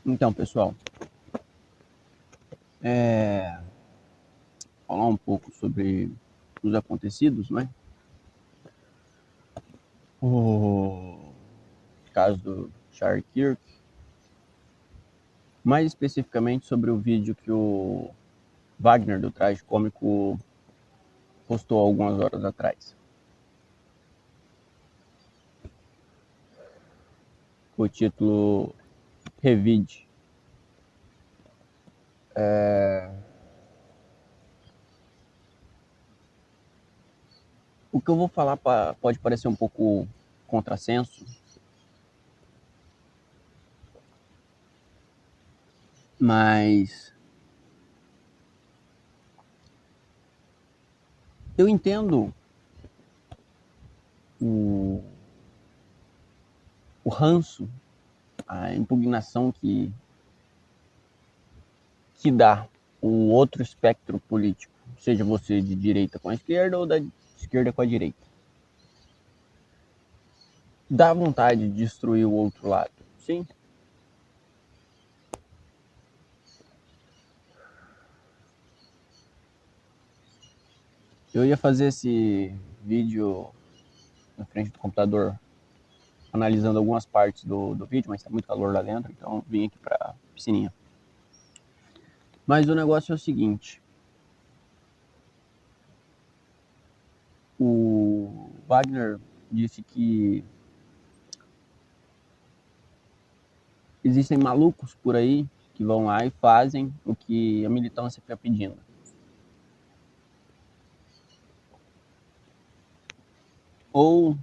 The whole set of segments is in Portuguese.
Então, pessoal, falar um pouco sobre os acontecidos, né? O caso do Charlie Kirk, mais especificamente sobre o vídeo que o Wagner do Traje Cômico postou algumas horas atrás. O título Revide. O que eu vou falar pode parecer um pouco contrassenso, mas eu entendo o ranço, a impugnação que dá o outro espectro político, seja você de direita com a esquerda ou da esquerda com a direita. Dá vontade de destruir o outro lado, sim. Eu ia fazer esse vídeo na frente do computador, analisando algumas partes do vídeo, mas tá muito calor lá dentro, então vim aqui pra piscininha. Mas o negócio é o seguinte: o Wagner disse que existem malucos por aí que vão lá e fazem o que a militância fica pedindo. Ou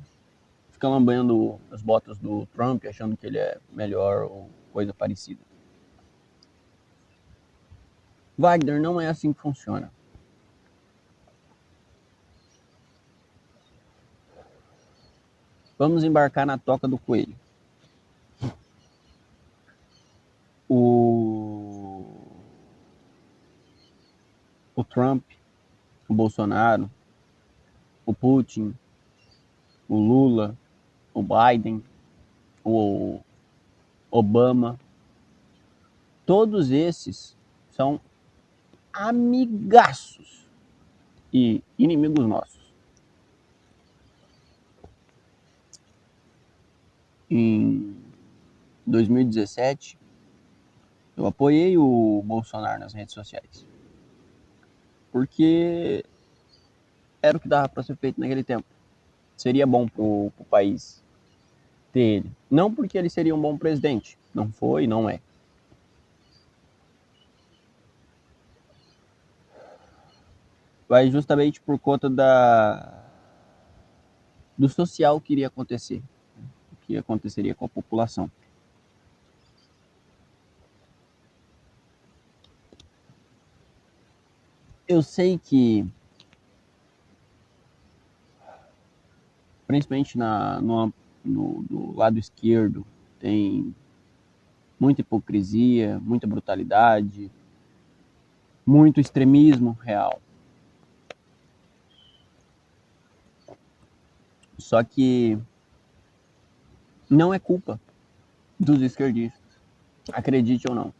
fica lambendo as botas do Trump, achando que ele é melhor ou coisa parecida. Wagner, não é assim que funciona. Vamos embarcar na toca do coelho. O Trump, o Bolsonaro, o Putin, o Lula, o Biden, o Obama, todos esses são amigaços e inimigos nossos. Em 2017, eu apoiei o Bolsonaro nas redes sociais, porque era o que dava para ser feito naquele tempo. Seria bom pro país ter ele. Não porque ele seria um bom presidente. Não foi, não é. Mas justamente por conta do social que iria acontecer. O que aconteceria com a população. Eu sei que, principalmente do lado esquerdo, tem muita hipocrisia, muita brutalidade, muito extremismo real. Só que não é culpa dos esquerdistas, acredite ou não.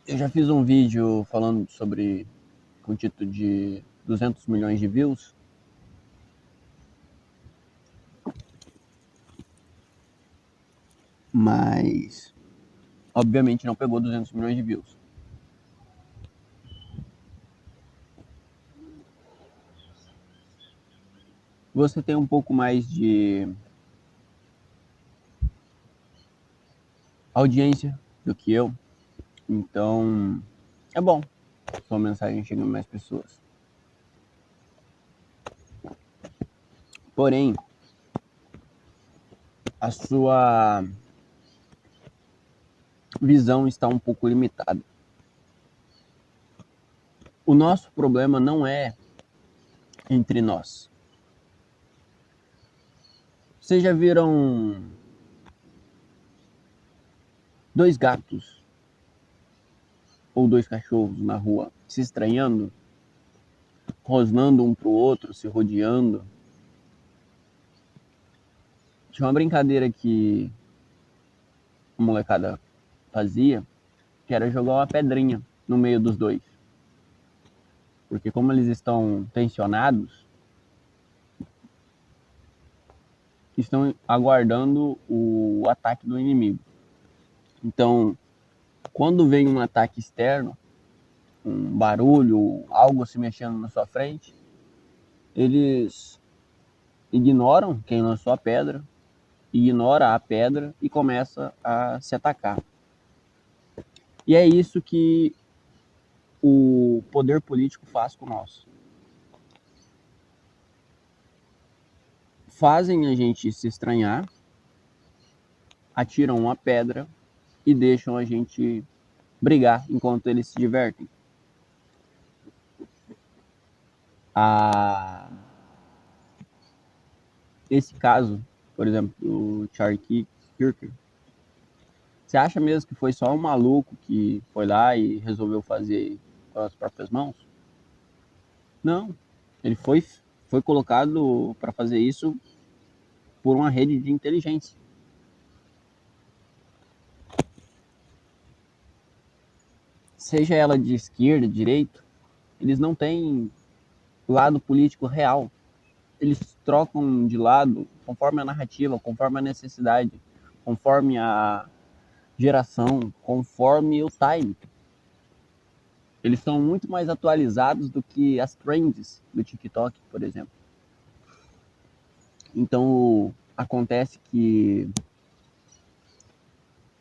Eu já fiz um vídeo falando sobre, com o título de 200 milhões de views, mas obviamente não pegou 200 milhões de views. Você tem um pouco mais de audiência do que eu, então é bom sua mensagem chega a mais pessoas. Porém, a sua visão está um pouco limitada. O nosso problema não é entre nós. Vocês já viram dois gatos ou dois cachorros na rua se estranhando, rosnando um pro outro, se rodeando? Tinha uma brincadeira que a molecada fazia, que era jogar uma pedrinha no meio dos dois. Porque como eles estão tensionados, estão aguardando o ataque do inimigo. Então, quando vem um ataque externo, um barulho, algo se mexendo na sua frente, eles ignoram quem lançou a pedra, ignora a pedra e começa a se atacar. E é isso que o poder político faz com nós. Fazem a gente se estranhar, atiram uma pedra e deixam a gente brigar enquanto eles se divertem. Esse caso, por exemplo, do Charlie Kirk, você acha mesmo que foi só um maluco que foi lá e resolveu fazer com as próprias mãos? Não. Ele foi colocado para fazer isso por uma rede de inteligência. Seja ela de esquerda, de direita, eles não têm lado político real. Eles trocam de lado conforme a narrativa, conforme a necessidade, conforme a geração, conforme o time. Eles são muito mais atualizados do que as trends do TikTok, por exemplo. Então, acontece que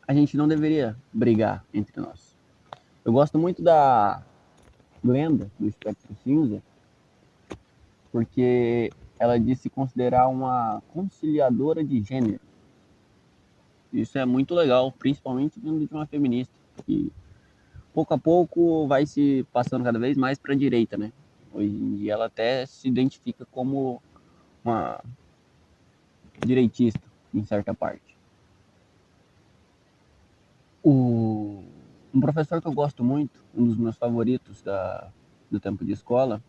a gente não deveria brigar entre nós. Eu gosto muito da Glenda, do Espectro Cinza, porque ela disse se considerar uma conciliadora de gênero. Isso é muito legal, principalmente vindo de uma feminista, que pouco a pouco vai se passando cada vez mais para a direita, né? Hoje em dia ela até se identifica como uma direitista, em certa parte. Um professor que eu gosto muito, um dos meus favoritos do tempo de escola,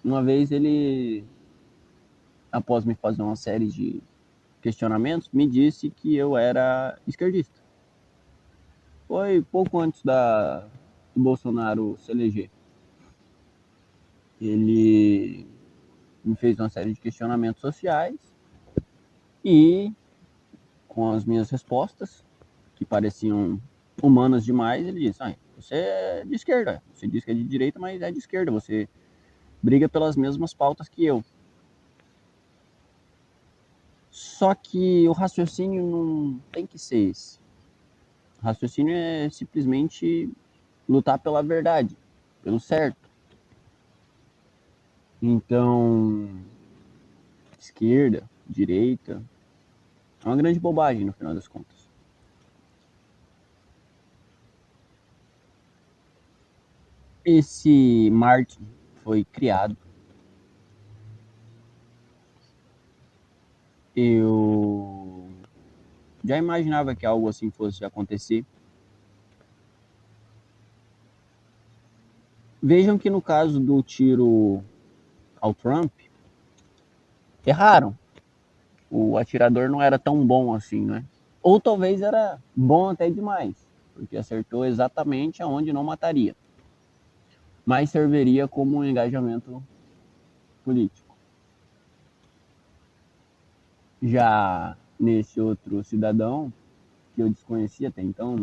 uma vez ele, após me fazer uma série de questionamentos, me disse que eu era esquerdista. Foi pouco antes do Bolsonaro se eleger. Ele me fez uma série de questionamentos sociais e, com as minhas respostas, que pareciam humanas demais, ele disse: você é de esquerda, você diz que é de direita, mas é de esquerda, você briga pelas mesmas pautas que eu. Só que o raciocínio não tem que ser esse. O raciocínio é simplesmente lutar pela verdade, pelo certo. Então, esquerda, direita, é uma grande bobagem no final das contas. Esse Martin foi criado. Eu já imaginava que algo assim fosse acontecer. Vejam que no caso do tiro ao Trump, erraram. O atirador não era tão bom assim, né? Ou talvez era bom até demais, porque acertou exatamente aonde não mataria. Mas serviria como um engajamento político. Já nesse outro cidadão, que eu desconhecia até então,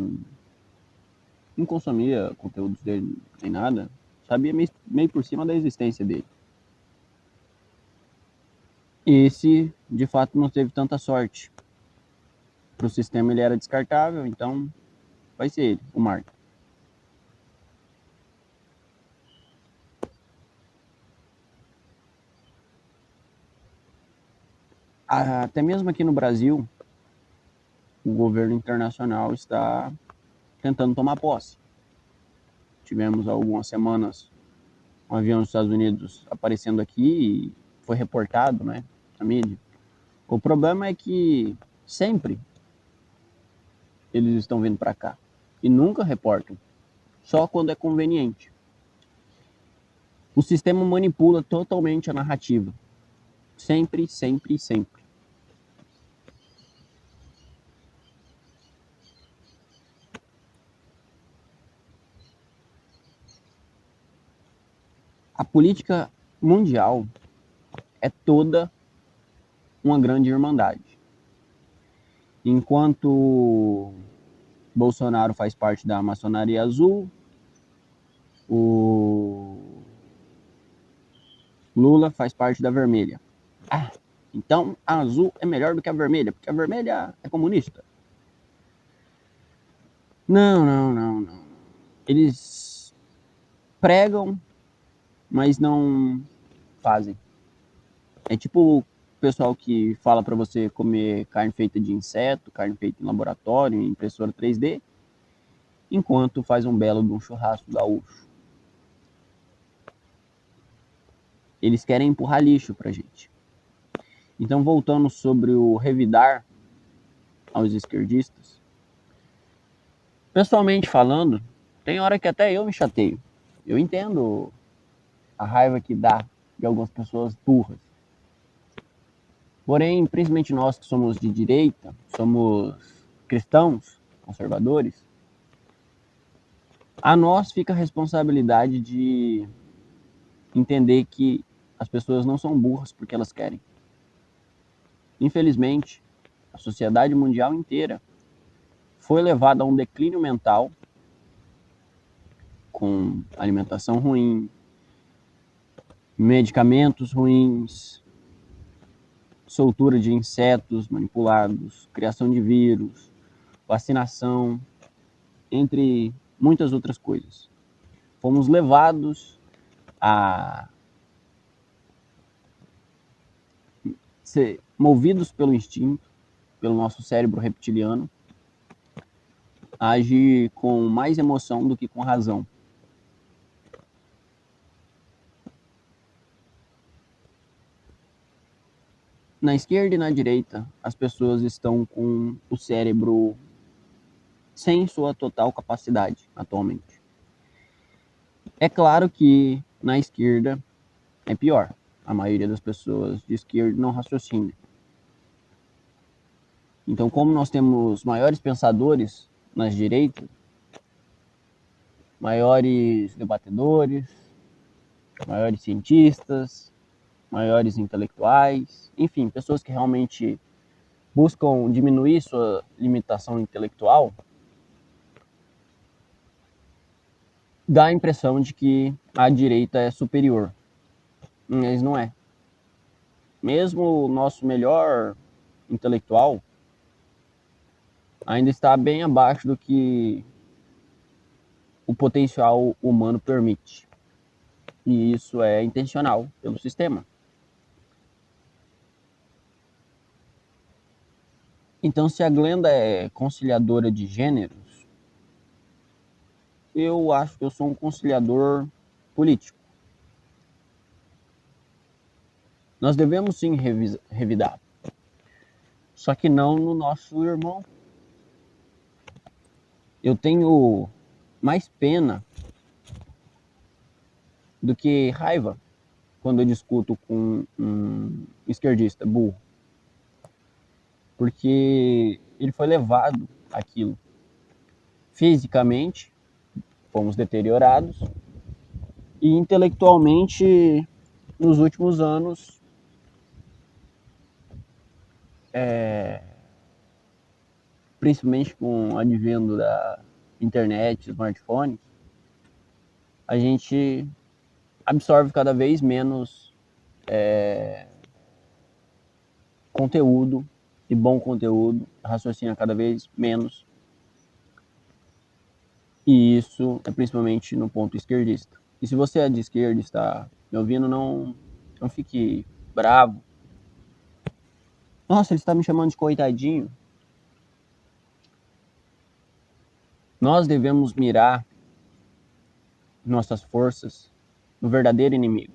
não consumia conteúdos dele nem nada, sabia meio por cima da existência dele. Esse, de fato, não teve tanta sorte. Para o sistema ele era descartável, então vai ser ele, o Mark. Até mesmo aqui no Brasil, o governo internacional está tentando tomar posse. Tivemos algumas semanas um avião dos Estados Unidos aparecendo aqui e foi reportado, né, na mídia. O problema é que sempre eles estão vindo para cá e nunca reportam, só quando é conveniente. O sistema manipula totalmente a narrativa, sempre, sempre, sempre. A política mundial é toda uma grande irmandade. Enquanto Bolsonaro faz parte da maçonaria azul, o Lula faz parte da vermelha. Ah, então a azul é melhor do que a vermelha, porque a vermelha é comunista. Não. Eles pregam, mas não fazem. É tipo o pessoal que fala para você comer carne feita de inseto, carne feita em laboratório, em impressora 3D, enquanto faz um belo de um churrasco gaúcho. Eles querem empurrar lixo pra gente. Então, voltando sobre o revidar aos esquerdistas, pessoalmente falando, tem hora que até eu me chateio. Eu entendo a raiva que dá de algumas pessoas burras. Porém, principalmente nós que somos de direita, somos cristãos, conservadores, a nós fica a responsabilidade de entender que as pessoas não são burras porque elas querem. Infelizmente, a sociedade mundial inteira foi levada a um declínio mental com alimentação ruim, medicamentos ruins, soltura de insetos manipulados, criação de vírus, vacinação, entre muitas outras coisas. Fomos levados a ser movidos pelo instinto, pelo nosso cérebro reptiliano, a agir com mais emoção do que com razão. Na esquerda e na direita, as pessoas estão com o cérebro sem sua total capacidade atualmente. É claro que na esquerda é pior. A maioria das pessoas de esquerda não raciocina. Então, como nós temos maiores pensadores nas direitas, maiores debatedores, maiores cientistas, maiores intelectuais, enfim, pessoas que realmente buscam diminuir sua limitação intelectual, dá a impressão de que a direita é superior. Mas não é. Mesmo o nosso melhor intelectual ainda está bem abaixo do que o potencial humano permite. E isso é intencional pelo sistema. Então, se a Glenda é conciliadora de gêneros, eu acho que eu sou um conciliador político. Nós devemos sim revidar, só que não no nosso irmão. Eu tenho mais pena do que raiva quando eu discuto com um esquerdista burro, porque ele foi levado àquilo. Fisicamente, fomos deteriorados, e intelectualmente, nos últimos anos, principalmente com o advento da internet, smartphone, a gente absorve cada vez menos conteúdo, e bom conteúdo, raciocina cada vez menos. E isso é principalmente no ponto esquerdista. E se você é de esquerda e está me ouvindo, não fique bravo. Nossa, ele está me chamando de coitadinho. Nós devemos mirar nossas forças no verdadeiro inimigo.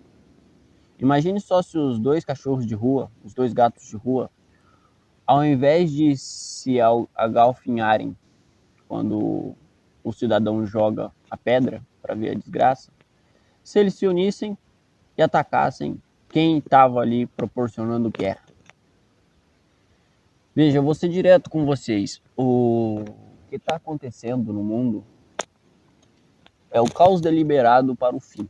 Imagine só se os dois cachorros de rua, os dois gatos de rua, ao invés de se agalfinharem quando o cidadão joga a pedra para ver a desgraça, se eles se unissem e atacassem quem estava ali proporcionando guerra. Veja, eu vou ser direto com vocês. O que está acontecendo no mundo é o caos deliberado para o fim.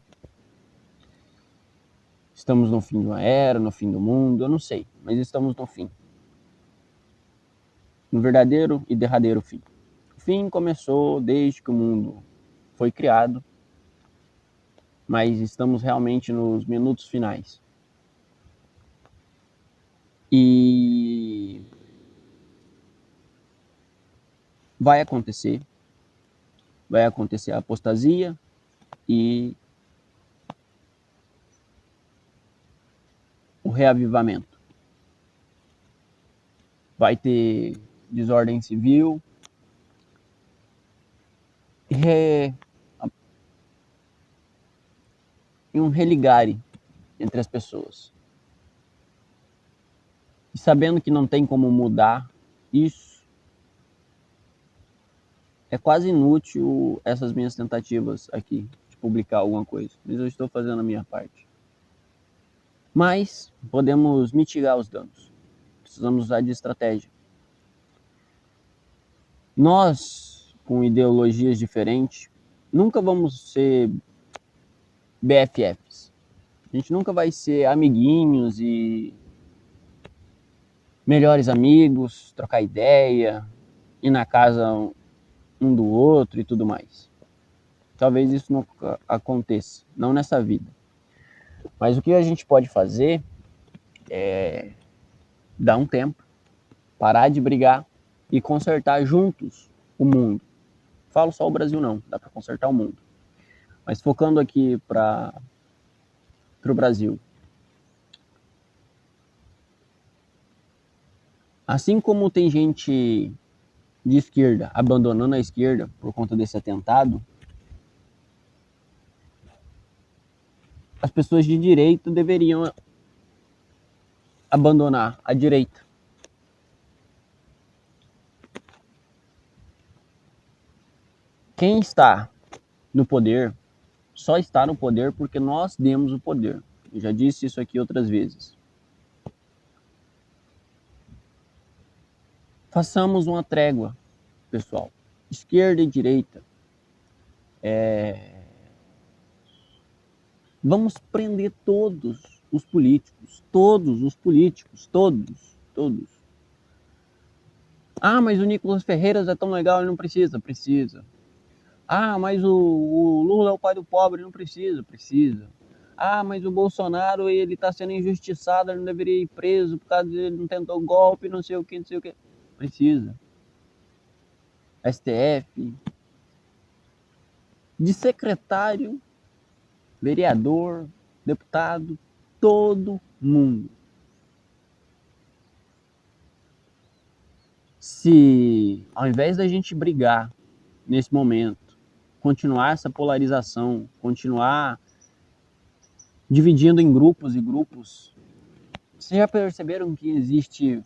Estamos no fim de uma era, no fim do mundo, eu não sei, mas estamos no fim. No verdadeiro e derradeiro fim. O fim começou desde que o mundo foi criado, mas estamos realmente nos minutos finais. E vai acontecer a apostasia e o reavivamento. Vai ter desordem civil e um religare entre as pessoas. E sabendo que não tem como mudar isso, é quase inútil essas minhas tentativas aqui de publicar alguma coisa, mas eu estou fazendo a minha parte. Mas podemos mitigar os danos. Precisamos usar de estratégia. Nós, com ideologias diferentes, nunca vamos ser BFFs. A gente nunca vai ser amiguinhos e melhores amigos, trocar ideia, ir na casa um do outro e tudo mais. Talvez isso não aconteça, não nessa vida. Mas o que a gente pode fazer é dar um tempo, parar de brigar e consertar juntos o mundo. Falo só o Brasil não, dá para consertar o mundo. Mas focando aqui para o Brasil. Assim como tem gente de esquerda abandonando a esquerda por conta desse atentado, as pessoas de direita deveriam abandonar a direita. Quem está no poder só está no poder porque nós demos o poder. Eu já disse isso aqui outras vezes. Façamos uma trégua, pessoal. Esquerda e direita. Vamos prender todos os políticos. Todos. Ah, mas o Nicolas Ferreiras é tão legal, ele não precisa. Precisa. Ah, mas o Lula é o pai do pobre, não precisa. Precisa. Ah, mas o Bolsonaro, ele está sendo injustiçado, ele não deveria ir preso por causa de ele não tentou golpe, não sei o que. Precisa. STF. De secretário, vereador, deputado, todo mundo. Se ao invés da gente brigar nesse momento, continuar essa polarização, continuar dividindo em grupos e grupos, vocês já perceberam que existe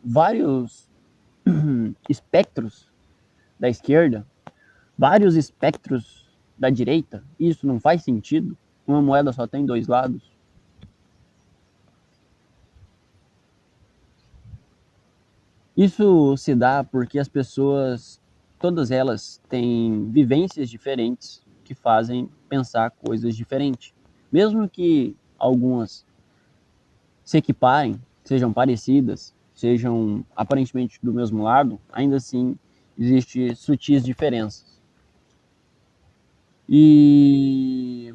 vários espectros da esquerda, vários espectros da direita? Isso não faz sentido. Uma moeda só tem dois lados. Isso se dá porque as pessoas, todas elas têm vivências diferentes que fazem pensar coisas diferentes. Mesmo que algumas se equiparem, sejam parecidas, sejam aparentemente do mesmo lado, ainda assim existem sutis diferenças. E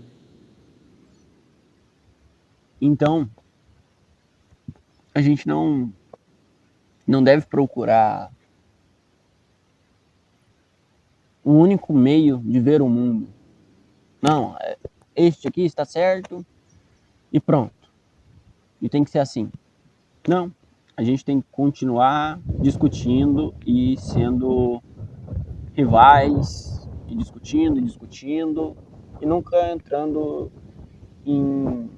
então a gente não deve procurar um único meio de ver o mundo. Não, este aqui está certo e pronto. E tem que ser assim. Não, a gente tem que continuar discutindo e sendo rivais, e discutindo, e nunca entrando em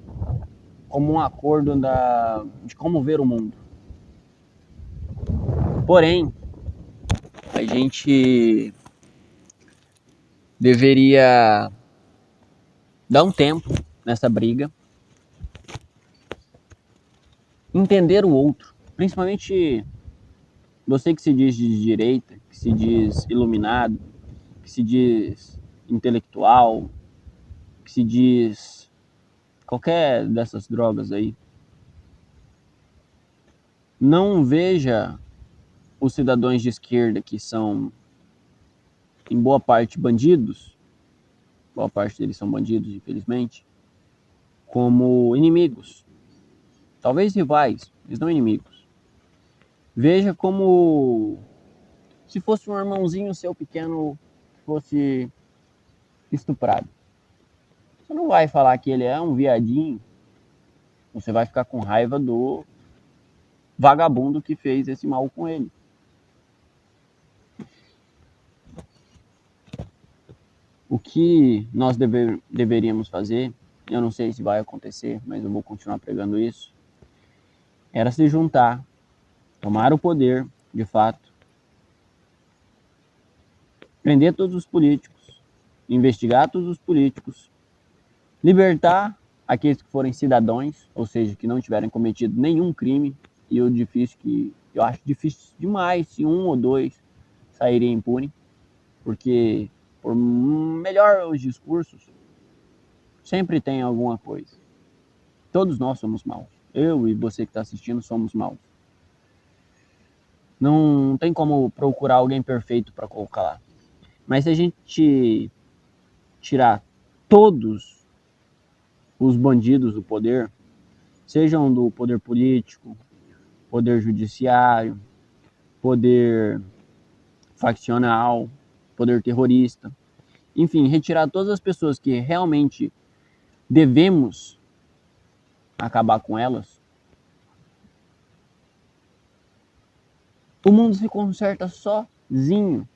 como um acordo de como ver o mundo. Porém, a gente deveria dar um tempo nessa briga, entender o outro, principalmente você que se diz de direita, que se diz iluminado, que se diz intelectual, que se diz qualquer dessas drogas aí, não veja os cidadãos de esquerda, que são, em boa parte, bandidos, boa parte deles são bandidos, infelizmente, como inimigos. Talvez rivais, mas não inimigos. Veja como se fosse um irmãozinho seu pequeno que fosse estuprado. Você não vai falar que ele é um viadinho, você vai ficar com raiva do vagabundo que fez esse mal com ele. O que nós deveríamos fazer, eu não sei se vai acontecer, mas eu vou continuar pregando isso, era se juntar, tomar o poder, de fato, prender todos os políticos, investigar todos os políticos, libertar aqueles que forem cidadãos, ou seja, que não tiverem cometido nenhum crime, e eu acho difícil demais se um ou dois saírem impunes, porque por melhor os discursos, sempre tem alguma coisa. Todos nós somos maus. Eu e você que está assistindo somos maus. Não tem como procurar alguém perfeito para colocar lá. Mas se a gente tirar todos os bandidos do poder, sejam do poder político, poder judiciário, poder faccional, poder terrorista, enfim, retirar todas as pessoas que realmente devemos acabar com elas, o mundo se conserta sozinho.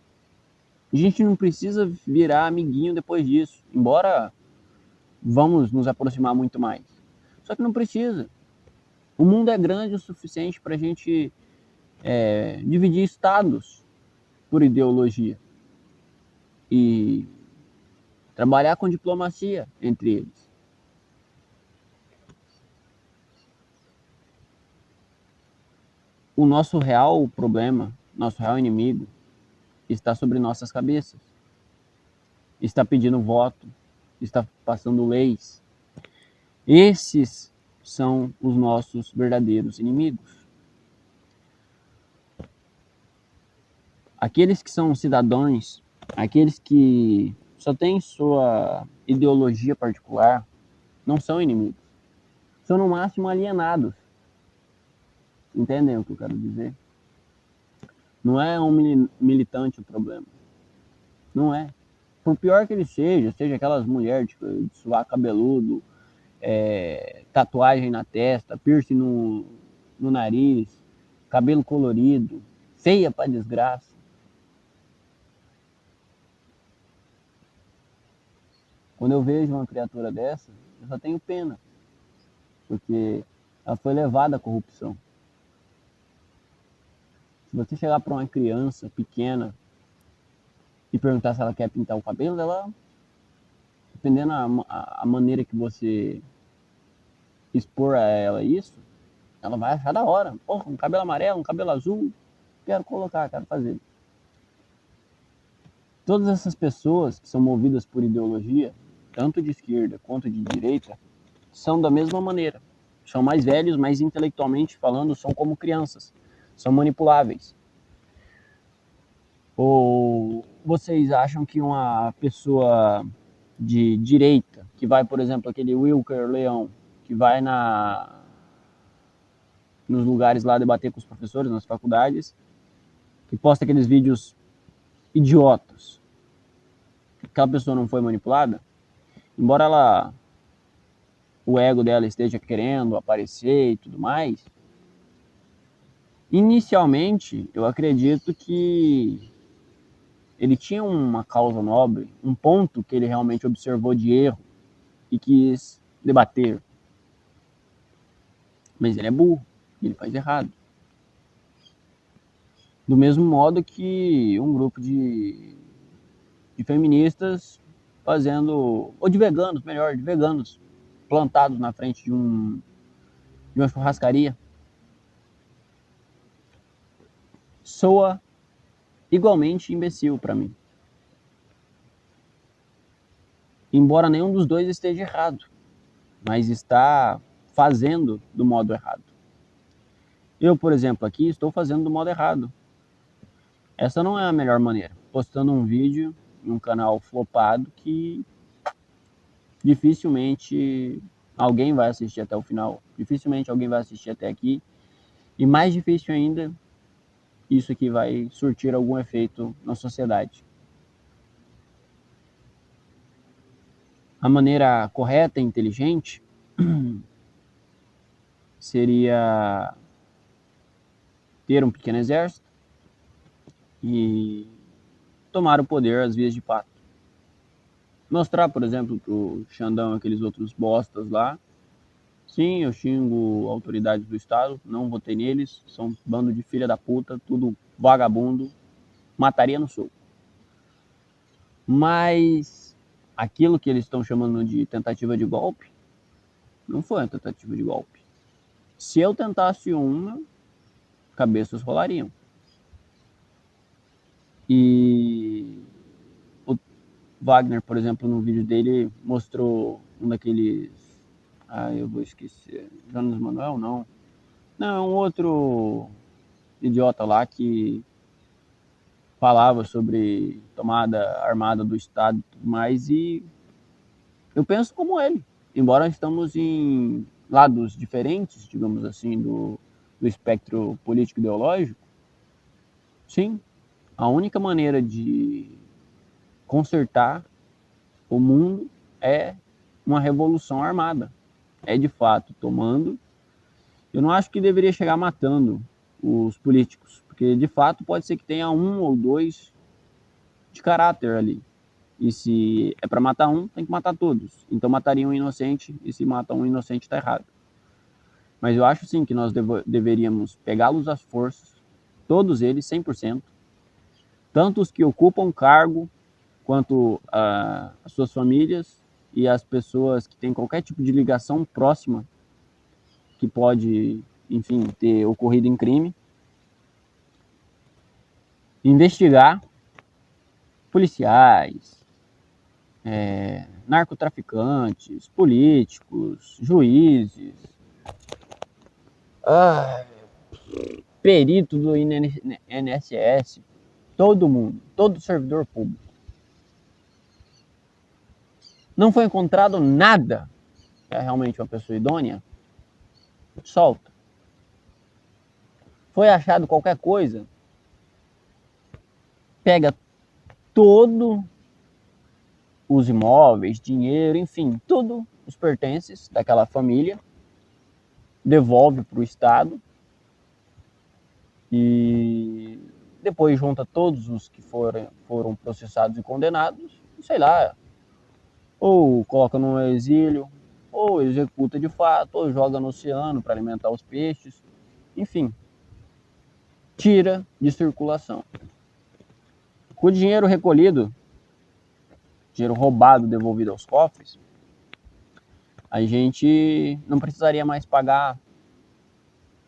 A gente não precisa virar amiguinho depois disso, embora vamos nos aproximar muito mais. Só que não precisa. O mundo é grande o suficiente para a gente dividir estados por ideologia e trabalhar com diplomacia entre eles. O nosso real problema, nosso real inimigo, está sobre nossas cabeças. Está pedindo voto, está passando leis. Esses são os nossos verdadeiros inimigos. Aqueles que são cidadãos, aqueles que só têm sua ideologia particular, não são inimigos. São no máximo alienados. Entendem o que eu quero dizer? Não é um militante o problema. Não é. Por pior que ele seja aquelas mulheres de suar cabeludo, tatuagem na testa, piercing no nariz, cabelo colorido, feia pra desgraça. Quando eu vejo uma criatura dessa, eu só tenho pena, porque ela foi levada à corrupção. Se você chegar para uma criança pequena e perguntar se ela quer pintar o cabelo, ela, dependendo a maneira que você expor a ela isso, ela vai achar da hora. Porra, um cabelo amarelo, um cabelo azul, quero colocar, quero fazer. Todas essas pessoas que são movidas por ideologia, tanto de esquerda quanto de direita, são da mesma maneira. São mais velhos, mas intelectualmente falando, são como crianças. São manipuláveis. Ou vocês acham que uma pessoa de direita, que vai, por exemplo, aquele Wilker Leão, que vai nos lugares lá debater com os professores, nas faculdades, que posta aqueles vídeos idiotas, aquela pessoa não foi manipulada? Embora o ego dela esteja querendo aparecer e tudo mais, inicialmente eu acredito que ele tinha uma causa nobre, um ponto que ele realmente observou de erro e quis debater. Mas ele é burro, ele faz errado. Do mesmo modo que um grupo de feministas fazendo, ou de veganos, melhor, de veganos, plantados na frente de uma churrascaria. Soa igualmente imbecil para mim. Embora nenhum dos dois esteja errado. mas está fazendo do modo errado. Eu, por exemplo, aqui estou fazendo do modo errado. Essa não é a melhor maneira. Postando um vídeo em um canal flopado que dificilmente alguém vai assistir até o final. Dificilmente alguém vai assistir até aqui. E mais difícil ainda, isso aqui vai surtir algum efeito na sociedade. A maneira correta e inteligente seria ter um pequeno exército e tomar o poder às vias de fato. Mostrar, por exemplo, pro Xandão e aqueles outros bostas lá, sim, eu xingo autoridades do Estado, não votei neles, são um bando de filha da puta, tudo vagabundo, mataria no soco. Mas aquilo que eles estão chamando de tentativa de golpe, não foi uma tentativa de golpe. Se eu tentasse uma, cabeças rolariam. E o Wagner, por exemplo, no vídeo dele, mostrou um daqueles... eu vou esquecer. Jonas Manuel, não. Não, um outro idiota lá que falava sobre tomada armada do Estado e tudo mais, e eu penso como ele. Embora estamos em lados diferentes, digamos assim, do espectro político-ideológico, sim, a única maneira de consertar o mundo é uma revolução armada. É de fato tomando. Eu não acho que deveria chegar matando os políticos, porque de fato pode ser que tenha um ou dois de caráter ali. E se é para matar um, tem que matar todos. Então mataria um inocente, e se mata um inocente está errado. Mas eu acho sim que nós deveríamos pegá-los às forças, todos eles, 100%, tanto os que ocupam cargo, quanto as suas famílias e as pessoas que têm qualquer tipo de ligação próxima que pode, enfim, ter ocorrido em crime. Investigar policiais, narcotraficantes, políticos, juízes, perito do INSS, todo mundo, todo servidor público. Não foi encontrado nada que é realmente uma pessoa idônea, solta. Foi achado qualquer coisa, pega todo os imóveis, dinheiro, enfim, tudo os pertences daquela família, devolve para o Estado e depois junta todos os que foram processados e condenados, sei lá, ou coloca no exílio, ou executa de fato, ou joga no oceano para alimentar os peixes, enfim, tira de circulação. Com o dinheiro recolhido, dinheiro roubado, devolvido aos cofres, a gente não precisaria mais pagar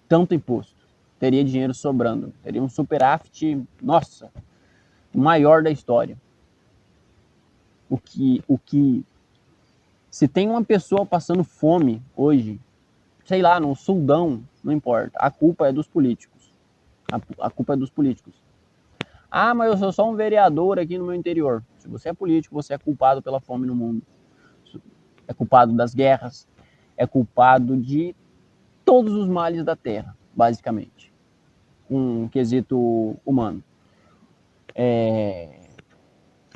tanto imposto. Teria dinheiro sobrando. Teria um superávit, nossa, o maior da história. O que se tem uma pessoa passando fome hoje, sei lá, no Sudão, não importa, a culpa é dos políticos. A culpa é dos políticos. Ah, mas eu sou só um vereador aqui no meu interior. Se você é político, você é culpado pela fome no mundo. É culpado das guerras, é culpado de todos os males da Terra, basicamente. Um quesito humano.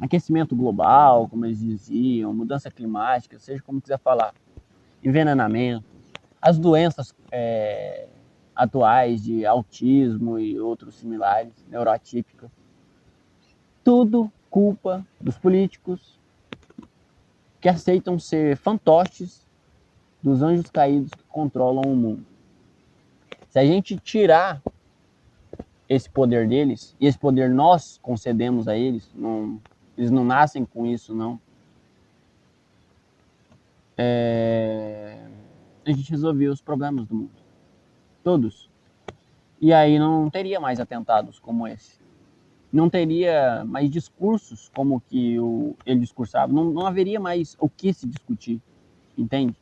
Aquecimento global, como eles diziam, mudança climática, seja como quiser falar, envenenamento, as doenças atuais de autismo e outros similares, neuroatípicas, tudo culpa dos políticos que aceitam ser fantoches dos anjos caídos que controlam o mundo. Se a gente tirar esse poder deles, e esse poder nós concedemos a eles, eles não nascem com isso, não. A gente resolveu os problemas do mundo. Todos. E aí não teria mais atentados como esse. Não teria mais discursos como que ele discursava. Não haveria mais o que se discutir. Entende?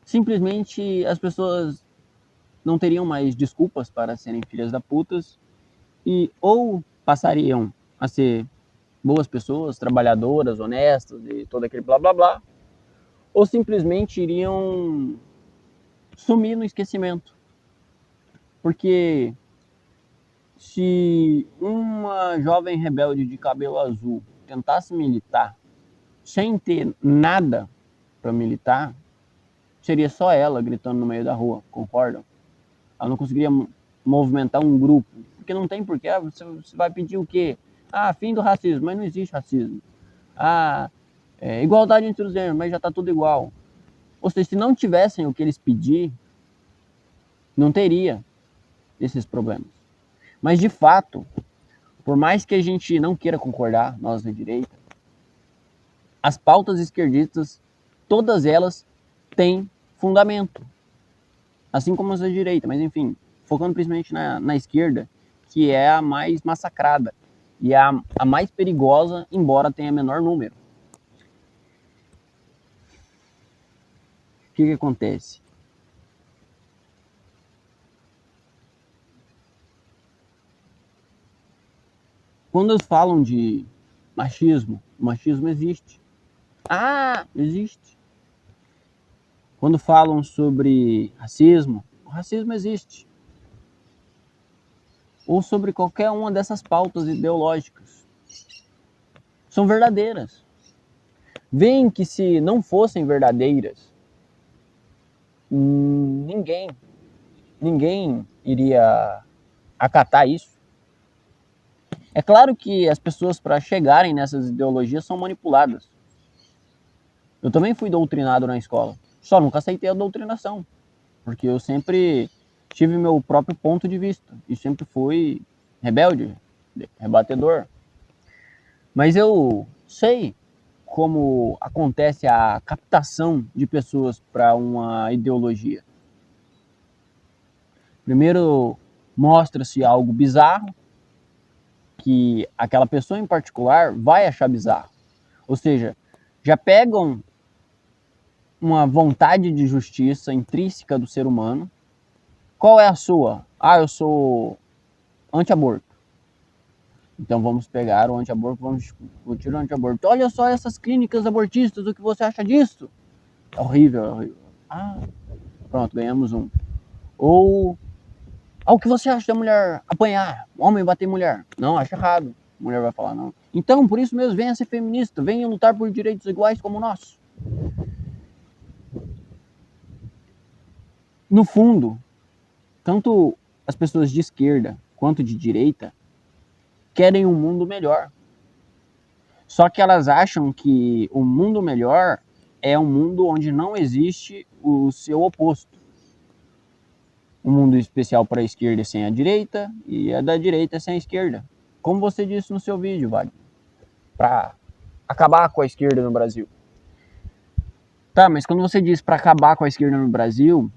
simplesmente as pessoas não teriam mais desculpas para serem filhas da putas e ou passariam a ser boas pessoas, trabalhadoras, honestas e todo aquele blá blá blá, ou simplesmente iriam sumir no esquecimento. Porque se uma jovem rebelde de cabelo azul tentasse militar sem ter nada para militar, seria só ela gritando no meio da rua, concordam? Ela não conseguiria movimentar um grupo, porque não tem porquê. Você vai pedir o quê? Fim do racismo, mas não existe racismo. Igualdade entre os gêneros, mas já está tudo igual. Ou seja, se não tivessem o que eles pedir, não teria esses problemas. Mas de fato, por mais que a gente não queira concordar, nós da direita, as pautas esquerdistas, todas elas têm fundamento. Assim como as da direita, mas enfim, focando principalmente na esquerda, que é a mais massacrada e a mais perigosa, embora tenha menor número. O que acontece? Quando eles falam de machismo, o machismo existe. Existe. Quando falam sobre racismo, o racismo existe. Ou sobre qualquer uma dessas pautas ideológicas. São verdadeiras. Veem que se não fossem verdadeiras, ninguém iria acatar isso. É claro que as pessoas, para chegarem nessas ideologias, são manipuladas. Eu também fui doutrinado na escola, só nunca aceitei a doutrinação, porque eu sempre tive meu próprio ponto de vista e sempre fui rebelde, rebatedor. Mas eu sei como acontece a captação de pessoas para uma ideologia. Primeiro mostra-se algo bizarro, que aquela pessoa em particular vai achar bizarro. Ou seja, já pegam uma vontade de justiça intrínseca do ser humano. Qual é a sua? Eu sou anti-aborto. Então vamos pegar o anti-aborto, vamos discutir o anti-aborto. Olha só essas clínicas abortistas, o que você acha disso? É horrível, é horrível. Pronto, ganhamos um. Ou, o que você acha da mulher apanhar? Homem bater mulher? Não, acho errado. A mulher vai falar, não. Então, por isso mesmo, venha ser feminista, venha lutar por direitos iguais como o nosso. No fundo, tanto as pessoas de esquerda quanto de direita querem um mundo melhor. Só que elas acham que o mundo melhor é um mundo onde não existe o seu oposto. Um mundo especial para a esquerda sem a direita e a da direita sem a esquerda. Como você disse no seu vídeo, Wagner. Para acabar com a esquerda no Brasil. Tá, mas quando você diz para acabar com a esquerda no Brasil,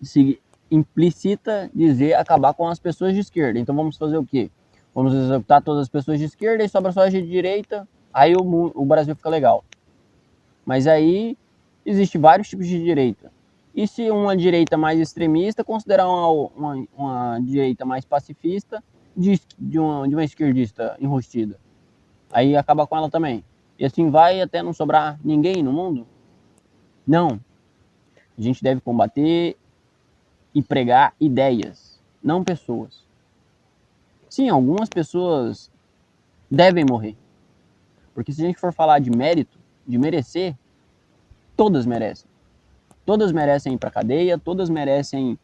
se implicita dizer acabar com as pessoas de esquerda. Então vamos fazer o quê? Vamos executar todas as pessoas de esquerda e sobra só a de direita, aí o Brasil fica legal. Mas aí existe vários tipos de direita. E se uma direita mais extremista considerar uma direita mais pacifista de uma esquerdista enrostida? Aí acaba com ela também. E assim vai até não sobrar ninguém no mundo? Não. A gente deve combater e pregar ideias, não pessoas. Sim, algumas pessoas devem morrer. Porque se a gente for falar de mérito, de merecer, todas merecem. Todas merecem ir para cadeia, todas merecem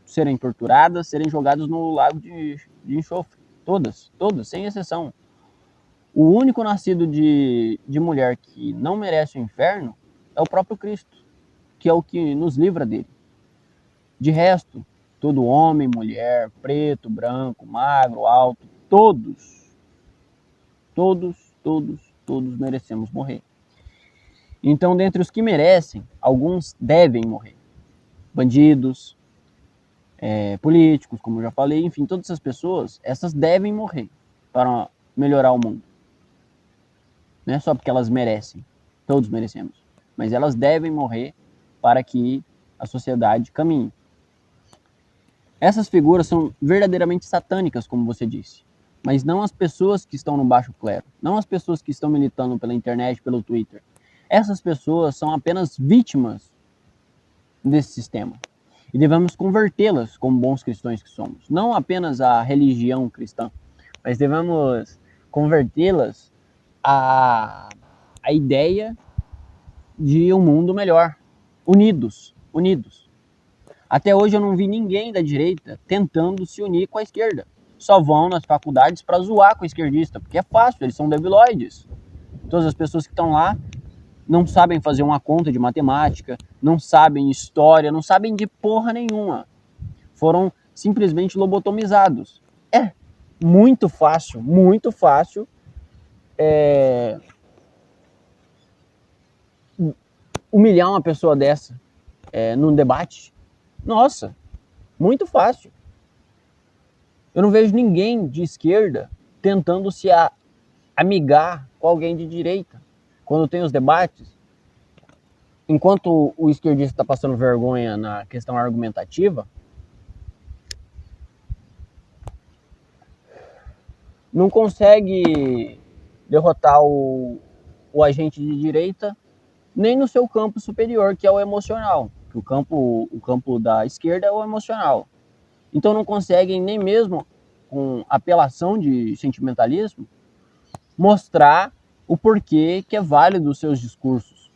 serem torturadas, serem jogadas no lago de enxofre. Todas, sem exceção. O único nascido de mulher que não merece o inferno é o próprio Cristo, que é o que nos livra dele. De resto, todo homem, mulher, preto, branco, magro, alto, todos merecemos morrer. Então, dentre os que merecem, alguns devem morrer. Bandidos, políticos, como eu já falei, enfim, todas essas pessoas, essas devem morrer para melhorar o mundo. Não é só porque elas merecem, todos merecemos. mas elas devem morrer para que a sociedade caminhe. Essas figuras são verdadeiramente satânicas, como você disse, mas não as pessoas que estão no baixo clero, não as pessoas que estão militando pela internet, pelo Twitter. Essas pessoas são apenas vítimas desse sistema. E devemos convertê-las como bons cristãos que somos. Não apenas à religião cristã, mas devemos convertê-las à ideia de um mundo melhor. Unidos. Até hoje eu não vi ninguém da direita tentando se unir com a esquerda. Só vão nas faculdades para zoar com o esquerdista, porque é fácil, eles são debilóides. Todas as pessoas que estão lá não sabem fazer uma conta de matemática, não sabem história, não sabem de porra nenhuma. Foram simplesmente lobotomizados. É muito fácil humilhar uma pessoa dessa num debate. Nossa, muito fácil. Eu não vejo ninguém de esquerda tentando se amigar com alguém de direita. Quando tem os debates, enquanto o esquerdista está passando vergonha na questão argumentativa, não consegue derrotar o agente de direita nem no seu campo superior, que é o emocional. O campo da esquerda é o emocional. Então não conseguem nem mesmo, com apelação de sentimentalismo, mostrar o porquê que é válido os seus discursos.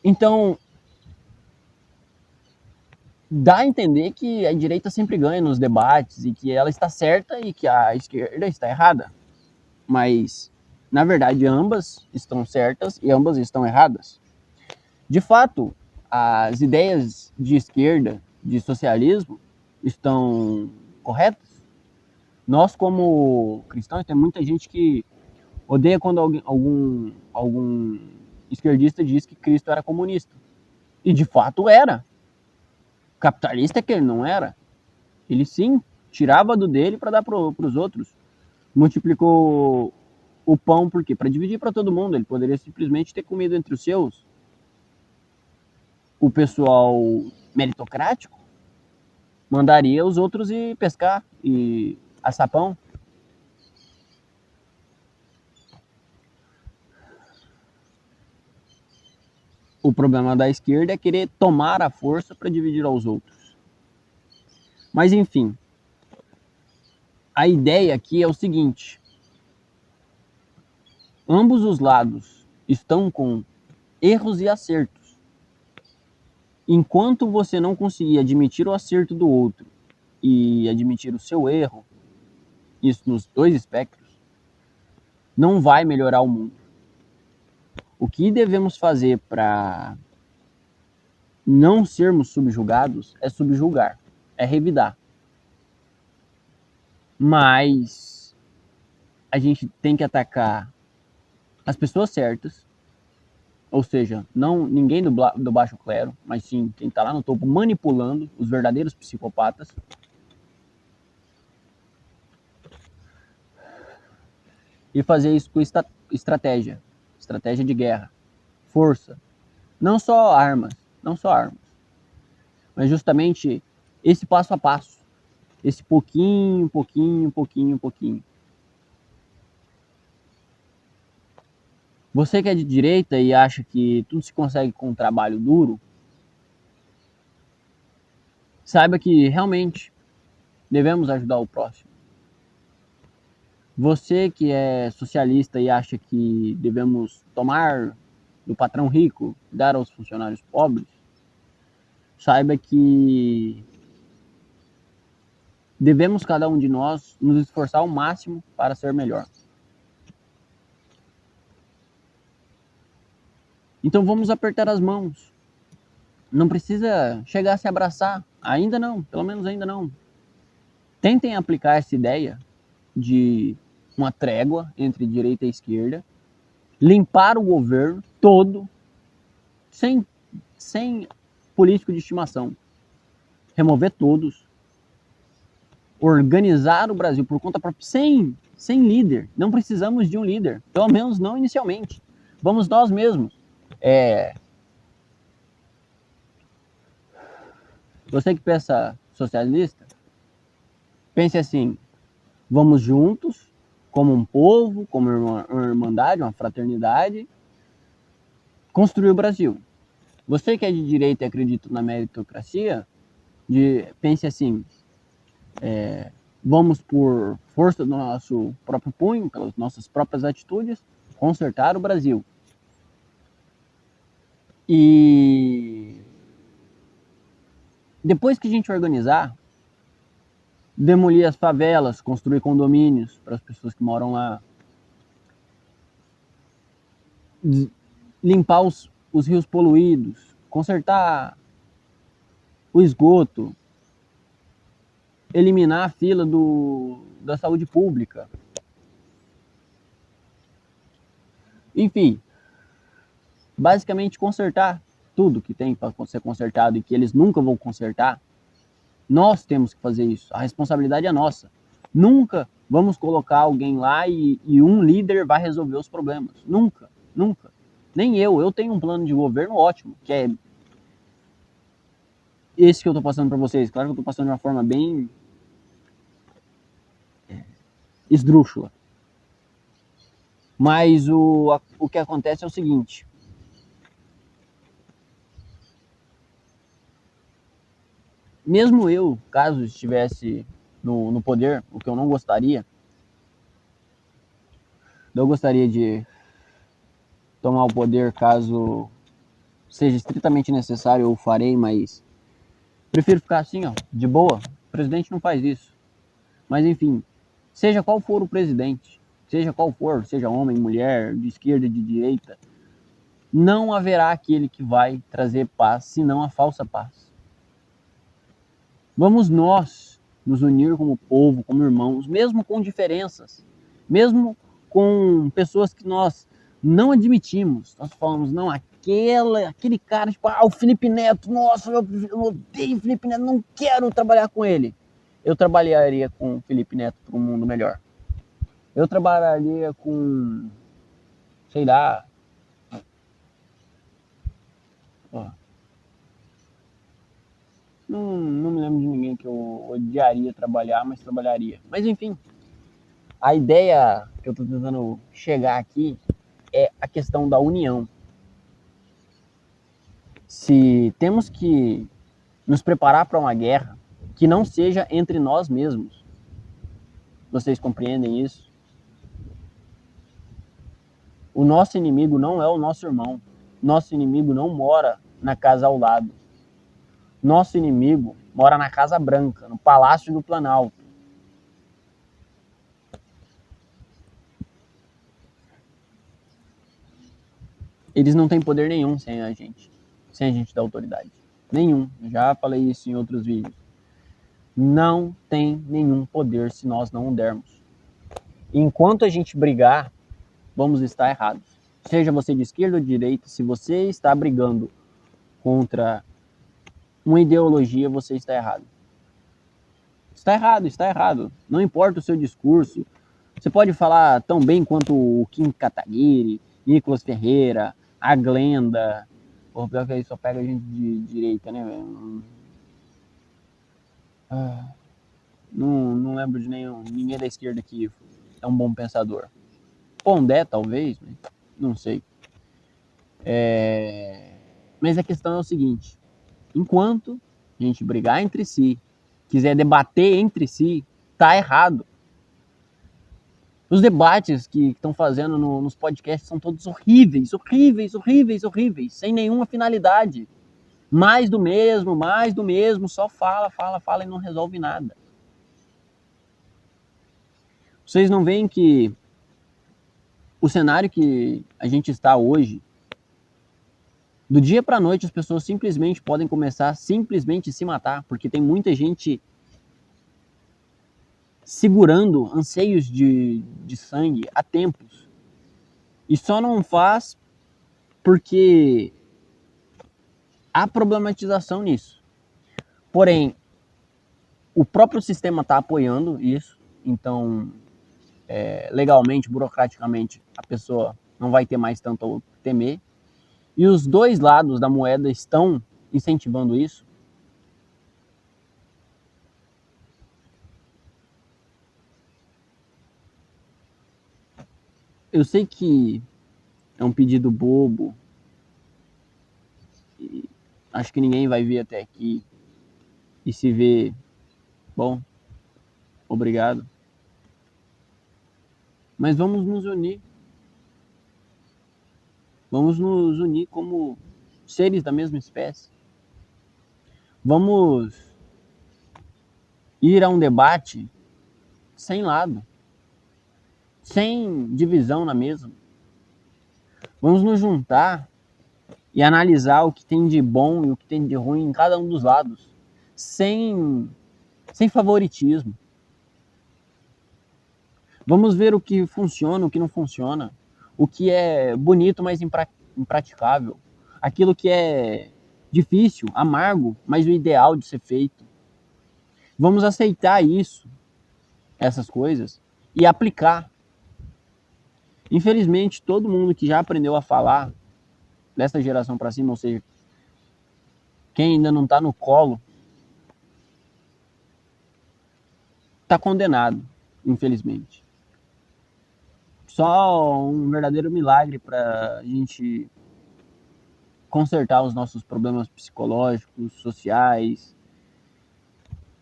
Então, dá a entender que a direita sempre ganha nos debates e que ela está certa e que a esquerda está errada. Mas, na verdade, ambas estão certas e ambas estão erradas. De fato, as ideias de esquerda, de socialismo, estão corretas. Nós, como cristãos, tem muita gente que odeia quando algum esquerdista diz que Cristo era comunista. E de fato era. Capitalista é que ele não era. Ele sim tirava do dele para dar para os outros. Multiplicou o pão por quê? Para dividir para todo mundo. Ele poderia simplesmente ter comido entre os seus. O pessoal meritocrático mandaria os outros ir pescar e assar pão. O problema da esquerda é querer tomar a força para dividir aos outros. Mas enfim, a ideia aqui é o seguinte: ambos os lados estão com erros e acertos. Enquanto você não conseguir admitir o acerto do outro e admitir o seu erro, isso nos dois espectros, não vai melhorar o mundo. O que devemos fazer para não sermos subjugados é subjugar, é revidar. Mas a gente tem que atacar as pessoas certas, ou seja, não ninguém do baixo clero, mas sim quem está lá no topo manipulando, os verdadeiros psicopatas. E fazer isso com estratégia de guerra, força, não só armas, mas justamente esse passo a passo, esse pouquinho. Você que é de direita e acha que tudo se consegue com um trabalho duro, saiba que realmente devemos ajudar o próximo. Você que é socialista e acha que devemos tomar do patrão rico, dar aos funcionários pobres, saiba que devemos, cada um de nós, nos esforçar ao máximo para ser melhor. Então vamos apertar as mãos. Não precisa chegar a se abraçar. Ainda não, pelo menos ainda não. Tentem aplicar essa ideia de uma trégua entre direita e esquerda, limpar o governo todo, sem político de estimação, remover todos, organizar o Brasil por conta própria, sem líder. Não precisamos de um líder, pelo menos não inicialmente. Vamos nós mesmos. Você que pensa socialista, pense assim, vamos juntos, como um povo, como uma irmandade, uma fraternidade, construir o Brasil. Você que é de direita e acredita na meritocracia, pense assim, vamos por força do nosso próprio punho, pelas nossas próprias atitudes, consertar o Brasil. E depois que a gente organizar, demolir as favelas, construir condomínios para as pessoas que moram lá, limpar os rios poluídos, consertar o esgoto, eliminar a fila da saúde pública. Enfim, basicamente consertar tudo que tem para ser consertado e que eles nunca vão consertar. Nós temos que fazer isso. A responsabilidade é nossa. Nunca vamos colocar alguém lá e um líder vai resolver os problemas. Nunca, nunca. Nem eu. Eu tenho um plano de governo ótimo, que é esse que eu tô passando para vocês. Claro que eu tô passando de uma forma bem esdrúxula. Mas o que acontece é o seguinte. Mesmo eu, caso estivesse no poder, o que eu não gostaria, eu gostaria de tomar o poder caso seja estritamente necessário, eu farei, mas prefiro ficar assim, ó, de boa. O presidente não faz isso. Mas enfim, seja qual for o presidente, seja qual for, seja homem, mulher, de esquerda, de direita, não haverá aquele que vai trazer paz, senão a falsa paz. Vamos nós nos unir como povo, como irmãos, mesmo com diferenças, mesmo com pessoas que nós não admitimos. Nós falamos, não, aquele cara, tipo, o Felipe Neto, nossa, eu odeio o Felipe Neto, não quero trabalhar com ele. Eu trabalharia com o Felipe Neto para um mundo melhor. Eu trabalharia com, sei lá, ó, não me lembro de ninguém que eu odiaria trabalhar, mas trabalharia. Mas enfim, a ideia que eu estou tentando chegar aqui é a questão da união. Se temos que nos preparar para uma guerra, que não seja entre nós mesmos. Vocês compreendem isso? O nosso inimigo não é o nosso irmão. Nosso inimigo não mora na casa ao lado. Nosso inimigo mora na Casa Branca, no Palácio do Planalto. Eles não têm poder nenhum sem a gente da autoridade. Nenhum. Já falei isso em outros vídeos. Não tem nenhum poder se nós não o dermos. Enquanto a gente brigar, vamos estar errados. Seja você de esquerda ou de direita, se você está brigando contra uma ideologia, você está errado. Está errado, está errado. Não importa o seu discurso. Você pode falar tão bem quanto o Kim Kataguiri, Nicolas Ferreira, a Glenda. O pior que aí só pega a gente de direita, né, velho? Não lembro de ninguém da esquerda que é um bom pensador. Pondé, talvez, não sei. Mas a questão é o seguinte: enquanto a gente brigar entre si, quiser debater entre si, tá errado. Os debates que estão fazendo nos podcasts são todos horríveis, horríveis, horríveis, horríveis, sem nenhuma finalidade. Mais do mesmo, só fala, fala, fala e não resolve nada. Vocês não veem que o cenário que a gente está hoje, do dia para a noite as pessoas simplesmente podem começar simplesmente se matar, porque tem muita gente segurando anseios de sangue há tempos. E só não faz porque há problematização nisso. Porém, o próprio sistema está apoiando isso, então, legalmente, burocraticamente, a pessoa não vai ter mais tanto o que temer. E os dois lados da moeda estão incentivando isso. Eu sei que é um pedido bobo, e acho que ninguém vai vir até aqui e se ver, bom, obrigado. Mas vamos nos unir. Vamos nos unir como seres da mesma espécie. Vamos ir a um debate sem lado, sem divisão na mesa. Vamos nos juntar e analisar o que tem de bom e o que tem de ruim em cada um dos lados, sem favoritismo. Vamos ver o que funciona, o que não funciona, o que é bonito, mas impraticável, aquilo que é difícil, amargo, mas o ideal de ser feito. Vamos aceitar isso, essas coisas, e aplicar. Infelizmente, todo mundo que já aprendeu a falar, dessa geração para cima, ou seja, quem ainda não está no colo, está condenado, infelizmente. Só um verdadeiro milagre para a gente consertar os nossos problemas psicológicos, sociais,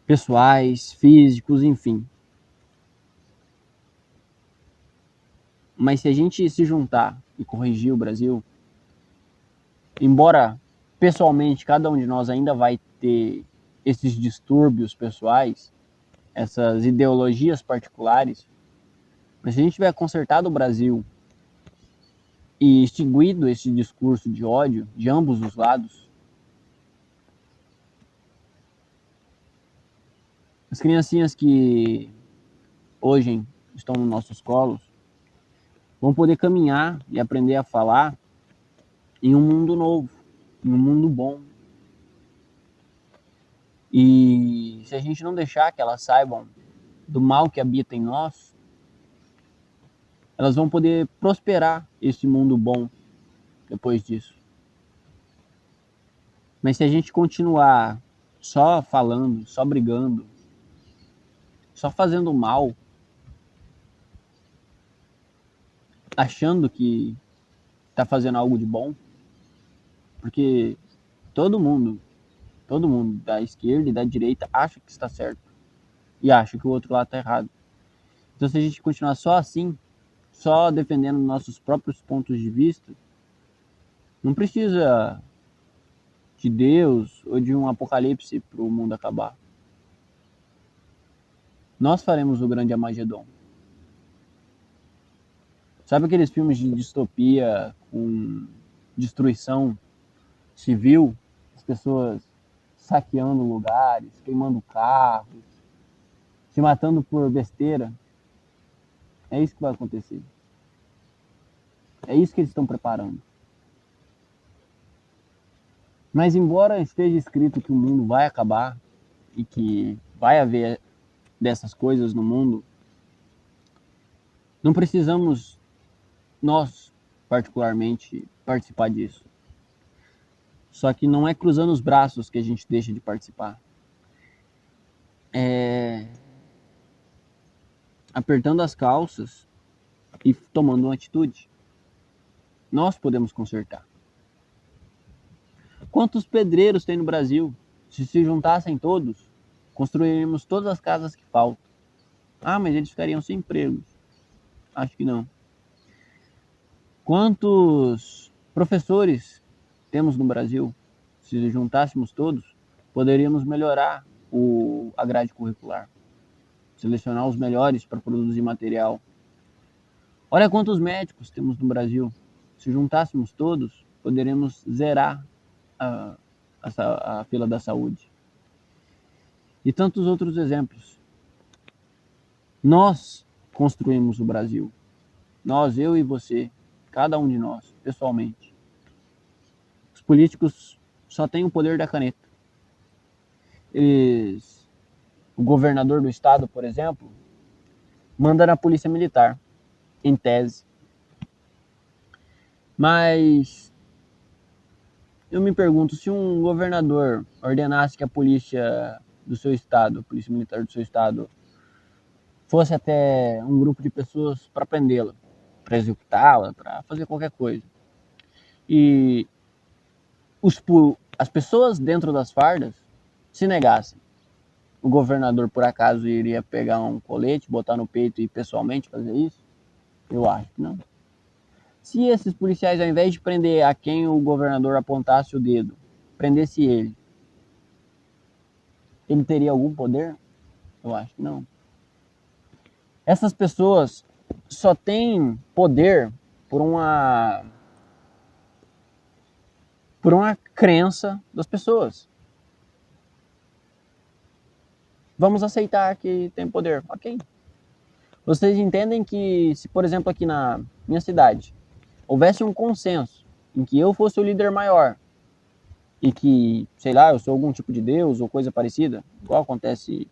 pessoais, físicos, enfim. Mas se a gente se juntar e corrigir o Brasil, embora pessoalmente cada um de nós ainda vai ter esses distúrbios pessoais, essas ideologias particulares, mas se a gente tiver consertado o Brasil e extinguido esse discurso de ódio de ambos os lados, as criancinhas que hoje estão nos nossos colos vão poder caminhar e aprender a falar em um mundo novo, em um mundo bom. E se a gente não deixar que elas saibam do mal que habita em nós, elas vão poder prosperar esse mundo bom depois disso. Mas se a gente continuar só falando, só brigando, só fazendo mal, achando que tá fazendo algo de bom, porque todo mundo da esquerda e da direita acha que está certo e acha que o outro lado está errado. Então se a gente continuar só assim, só defendendo nossos próprios pontos de vista, não precisa de Deus ou de um apocalipse para o mundo acabar. Nós faremos o grande Armagedon. Sabe aqueles filmes de distopia com destruição civil? As pessoas saqueando lugares, queimando carros, se matando por besteira. É isso que vai acontecer. É isso que eles estão preparando. Mas embora esteja escrito que o mundo vai acabar e que vai haver dessas coisas no mundo, não precisamos nós, particularmente, participar disso. Só que não é cruzando os braços que a gente deixa de participar. É apertando as calças e tomando uma atitude. Nós podemos consertar. Quantos pedreiros tem no Brasil? Se juntassem todos, construiríamos todas as casas que faltam. Ah, mas eles ficariam sem emprego. Acho que não. Quantos professores temos no Brasil? Se juntássemos todos, poderíamos melhorar a grade curricular. Selecionar os melhores para produzir material. Olha quantos médicos temos no Brasil. Se juntássemos todos, poderíamos zerar a fila da saúde. E tantos outros exemplos. Nós construímos o Brasil. Nós, eu e você, cada um de nós, pessoalmente. Os políticos só têm o poder da caneta. O governador do estado, por exemplo, manda na polícia militar, em tese. Mas eu me pergunto, se um governador ordenasse que a polícia do seu estado, a polícia militar do seu estado, fosse até um grupo de pessoas para prendê-la, para executá-la, para fazer qualquer coisa, e as pessoas dentro das fardas se negassem, o governador por acaso iria pegar um colete, botar no peito e pessoalmente fazer isso? Eu acho que não. Se esses policiais, ao invés de prender a quem o governador apontasse o dedo, prendesse ele teria algum poder? Eu acho que não. Essas pessoas só têm poder por uma crença das pessoas. Vamos aceitar que tem poder. Ok. Vocês entendem que se, por exemplo, aqui na minha cidade, houvesse um consenso em que eu fosse o líder maior e que, sei lá, eu sou algum tipo de deus ou coisa parecida, igual acontece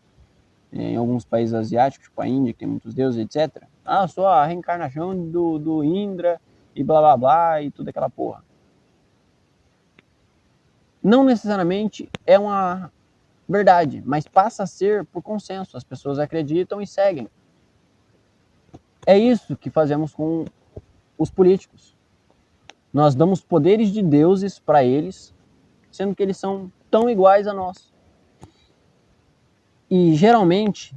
em alguns países asiáticos, tipo a Índia, que tem muitos deuses, etc. Ah, eu sou a reencarnação do Indra e blá blá blá e tudo aquela porra. Não necessariamente é uma verdade, mas passa a ser por consenso. As pessoas acreditam e seguem. É isso que fazemos com os políticos. Nós damos poderes de deuses para eles, sendo que eles são tão iguais a nós. E geralmente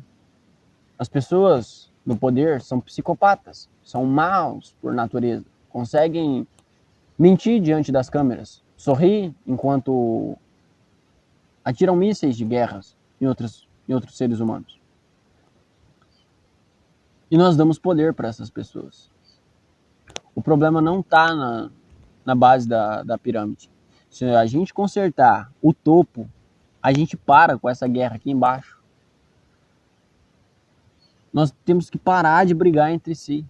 as pessoas no poder são psicopatas, são maus por natureza, conseguem mentir diante das câmeras, sorrir enquanto atiram mísseis de guerras em outros seres humanos. E nós damos poder para essas pessoas. O problema não está na base da pirâmide. Se a gente consertar o topo, a gente para com essa guerra aqui embaixo. Nós temos que parar de brigar entre si.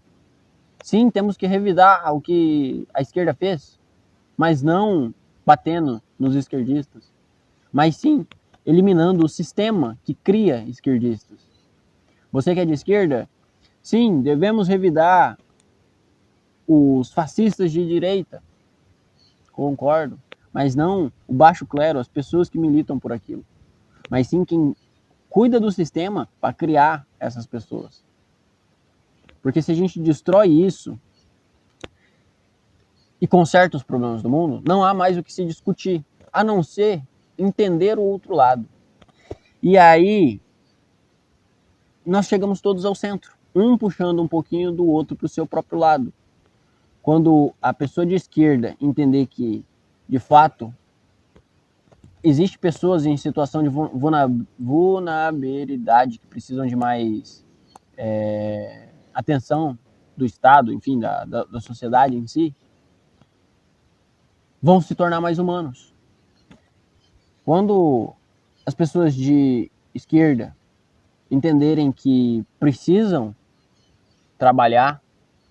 Sim, temos que revidar o que a esquerda fez, mas não batendo nos esquerdistas, mas sim eliminando o sistema que cria esquerdistas. Você que é de esquerda, sim, devemos revidar os fascistas de direita, concordo, mas não o baixo clero, as pessoas que militam por aquilo, mas sim quem cuida do sistema para criar essas pessoas. Porque se a gente destrói isso e conserta os problemas do mundo, não há mais o que se discutir, a não ser entender o outro lado. E aí nós chegamos todos ao centro, um puxando um pouquinho do outro para o seu próprio lado. Quando a pessoa de esquerda entender que, de fato, existe pessoas em situação de vulnerabilidade que precisam de mais atenção do Estado, enfim, da sociedade em si, vão se tornar mais humanos. Quando as pessoas de esquerda entenderem que precisam trabalhar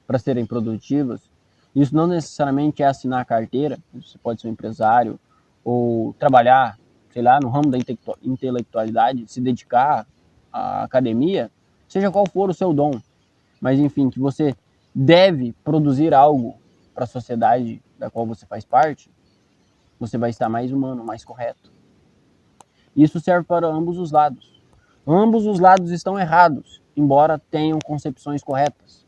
para serem produtivas, isso não necessariamente é assinar a carteira, você pode ser um empresário ou trabalhar, sei lá, no ramo da intelectualidade, se dedicar à academia, seja qual for o seu dom, mas enfim, que você deve produzir algo para a sociedade da qual você faz parte, você vai estar mais humano, mais correto. Isso serve para ambos os lados. Ambos os lados estão errados, embora tenham concepções corretas.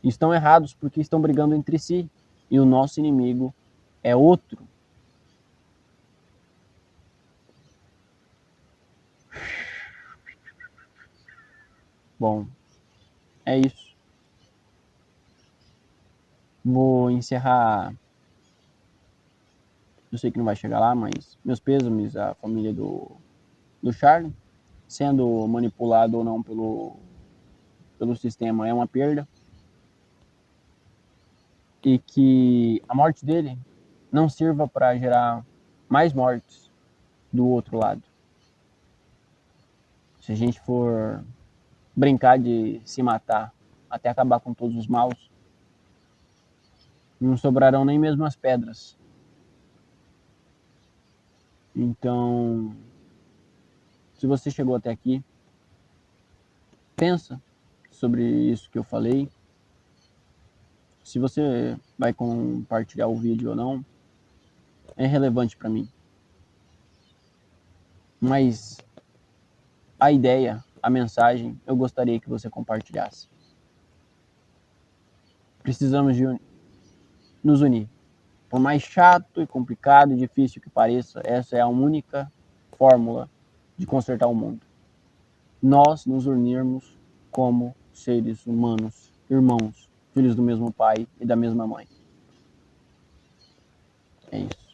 Estão errados porque estão brigando entre si e o nosso inimigo é outro. Bom, é isso. Vou encerrar. Eu sei que não vai chegar lá, mas meus pêsames à família do Charlie, sendo manipulado ou não pelo sistema, é uma perda. E que a morte dele não sirva para gerar mais mortes do outro lado. Se a gente for brincar de se matar até acabar com todos os maus, não sobrarão nem mesmo as pedras. Então, se você chegou até aqui, pensa sobre isso que eu falei. Se você vai compartilhar o vídeo ou não, é irrelevante para mim. Mas a ideia, a mensagem, eu gostaria que você compartilhasse. Precisamos nos unir. Por mais chato e complicado e difícil que pareça, essa é a única fórmula de consertar o mundo. Nós nos unirmos como seres humanos, irmãos, filhos do mesmo pai e da mesma mãe. É isso.